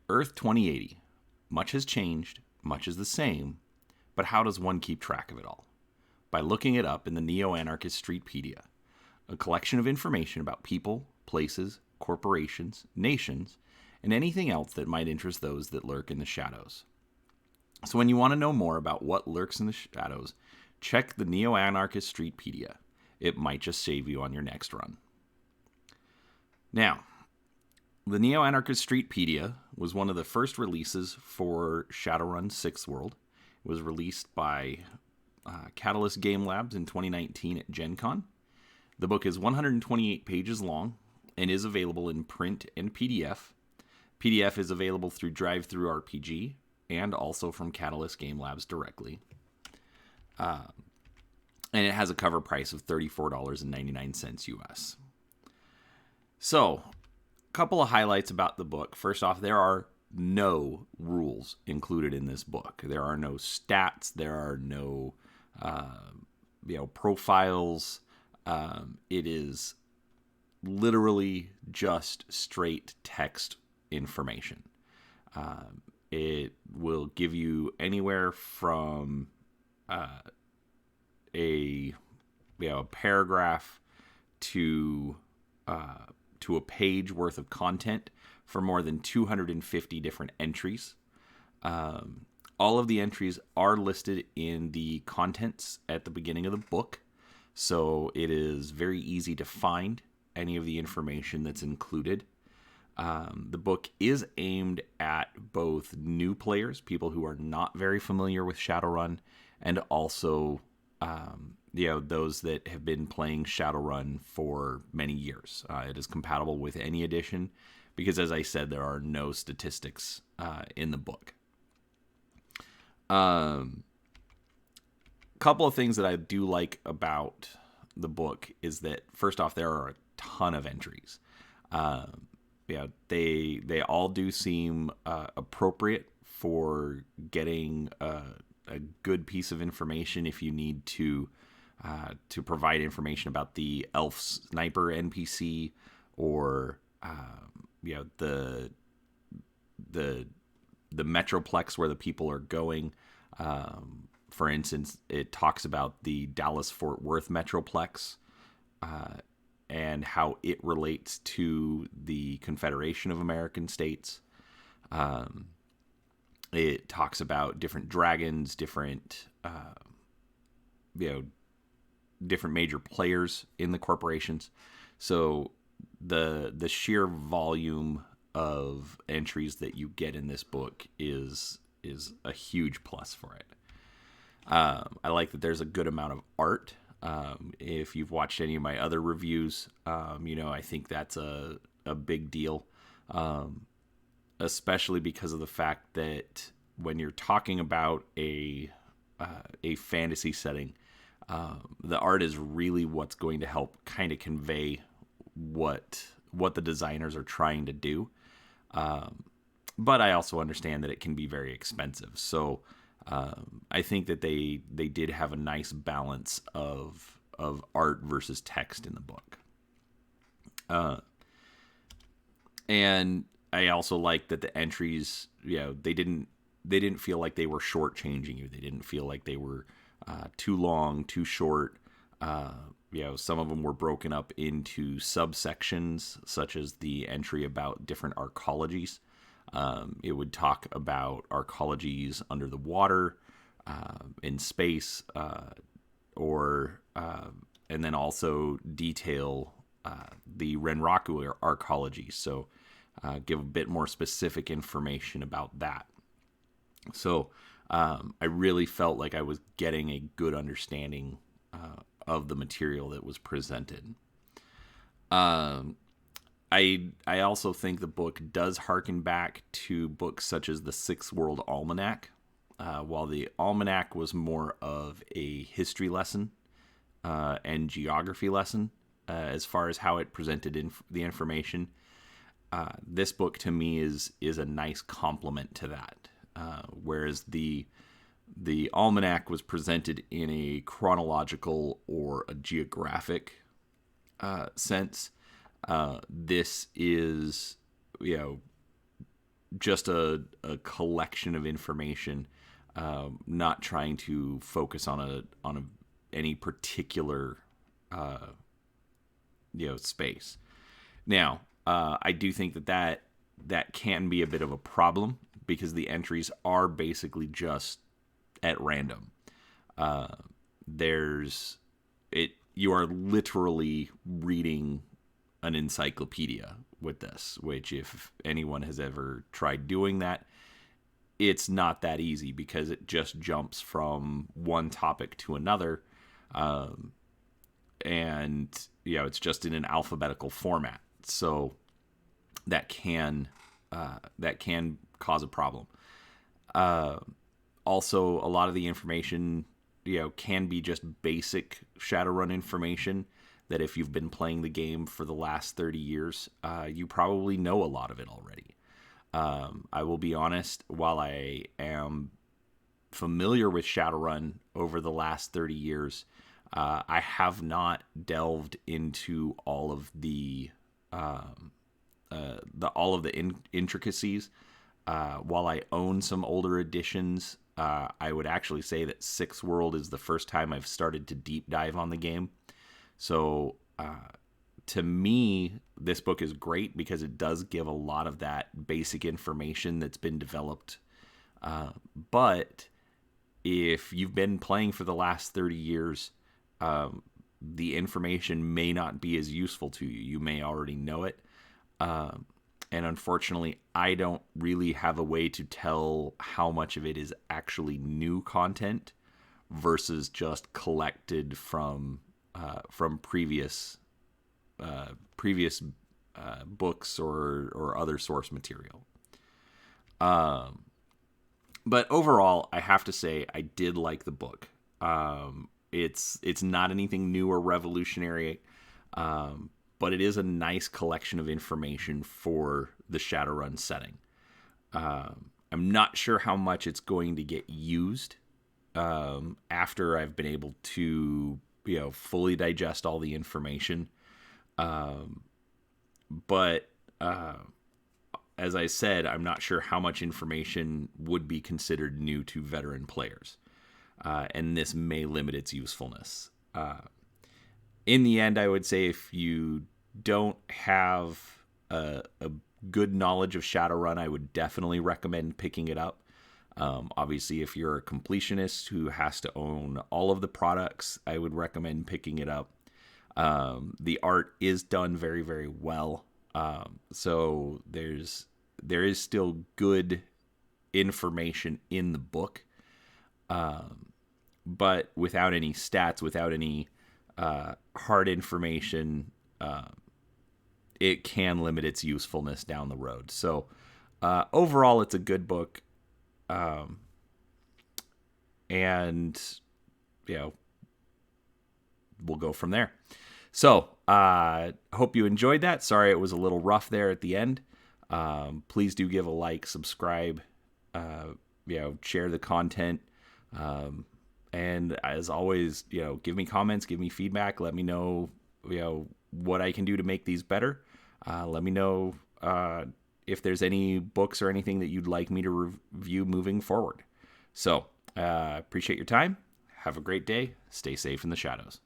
Earth 2080. Much has changed, much is the same, but how does one keep track of it all? By looking it up in the Neo-Anarchist Streetpedia, a collection of information about people, places, corporations, nations, and anything else that might interest those that lurk in the shadows. So when you want to know more about what lurks in the shadows, check the Neo-Anarchist Streetpedia. It might just save you on your next run. Now, the Neo-Anarchist Streetpedia was one of the first releases for Shadowrun 6th World. It was released by Catalyst Game Labs in 2019 at Gen Con. The book is 128 pages long and is available in print and PDF. PDF is available through DriveThruRPG and also from Catalyst Game Labs directly. And it has a cover price of $34.99 US. So, a couple of highlights about the book. First off, there are no rules included in this book. There are no stats. There are no, profiles. It is literally just straight text information. It will give you anywhere from a paragraph to a page worth of content for more than 250 different entries. All of the entries are listed in the contents at the beginning of the book, so it is very easy to find any of the information that's included. The book is aimed at both new players, people who are not very familiar with Shadowrun, and also those that have been playing Shadowrun for many years. It is compatible with any edition because, as I said, there are no statistics in the book. Couple of things that I do like about the book is that, first off, there are a ton of entries. They all do seem appropriate for getting a good piece of information if you need to provide information about the elf sniper NPC or the metroplex where the people are going. For instance, it talks about the Dallas-Fort Worth metroplex and how it relates to the Confederation of American States. It talks about different dragons, different major players in the corporations. So the sheer volume of entries that you get in this book is a huge plus for it. I like that there's a good amount of art. If you've watched any of my other reviews, I think that's a big deal. Especially because of the fact that when you're talking about a fantasy setting, the art is really what's going to help kind of convey what the designers are trying to do. But I also understand that it can be very expensive. So I think that they did have a nice balance of art versus text in the book. And I also like that the entries, they didn't feel like they were shortchanging you. They didn't feel like they were too long, too short. Some of them were broken up into subsections, such as the entry about different arcologies. It would talk about arcologies under the water, in space, and then also detail the Renraku arcology. So give a bit more specific information about that. So I really felt like I was getting a good understanding of the material that was presented. I also think the book does harken back to books such as the Sixth World Almanac. While the Almanac was more of a history lesson and geography lesson as far as how it presented the information, this book to me is a nice complement to that. Whereas the Almanac was presented in a chronological or a geographic sense. This is, just a collection of information, not trying to focus on any particular space. Now, I do think that can be a bit of a problem because the entries are basically just at random. You are literally reading an encyclopedia with this, which if anyone has ever tried doing that, it's not that easy because it just jumps from one topic to another. And it's just in an alphabetical format. So that can cause a problem. Also, a lot of the information, can be just basic Shadowrun information that if you've been playing the game for the last 30 years, you probably know a lot of it already. I will be honest, while I am familiar with Shadowrun over the last 30 years, I have not delved into all of the intricacies. While I own some older editions, I would actually say that Sixth World is the first time I've started to deep dive on the game. So to me, this book is great because it does give a lot of that basic information that's been developed. But if you've been playing for the last 30 years, the information may not be as useful to you. You may already know it. And unfortunately, I don't really have a way to tell how much of it is actually new content versus just collected from previous books or other source material. But overall, I have to say I did like the book. It's not anything new or revolutionary, but it is a nice collection of information for the Shadowrun setting. I'm not sure how much it's going to get used after I've been able to fully digest all the information. But as I said, I'm not sure how much information would be considered new to veteran players. And this may limit its usefulness. In the end, I would say if you don't have a good knowledge of Shadowrun, I would definitely recommend picking it up. Obviously, if you're a completionist who has to own all of the products, I would recommend picking it up. The art is done very, very well. So there is still good information in the book. But without any stats, without any hard information, it can limit its usefulness down the road. So overall, it's a good book. And we'll go from there. So hope you enjoyed that. Sorry it was a little rough there at the end. Please do give a like, subscribe, share the content. And as always, give me comments, give me feedback. Let me know, what I can do to make these better. Let me know if there's any books or anything that you'd like me to review moving forward. So, appreciate your time. Have a great day. Stay safe in the shadows.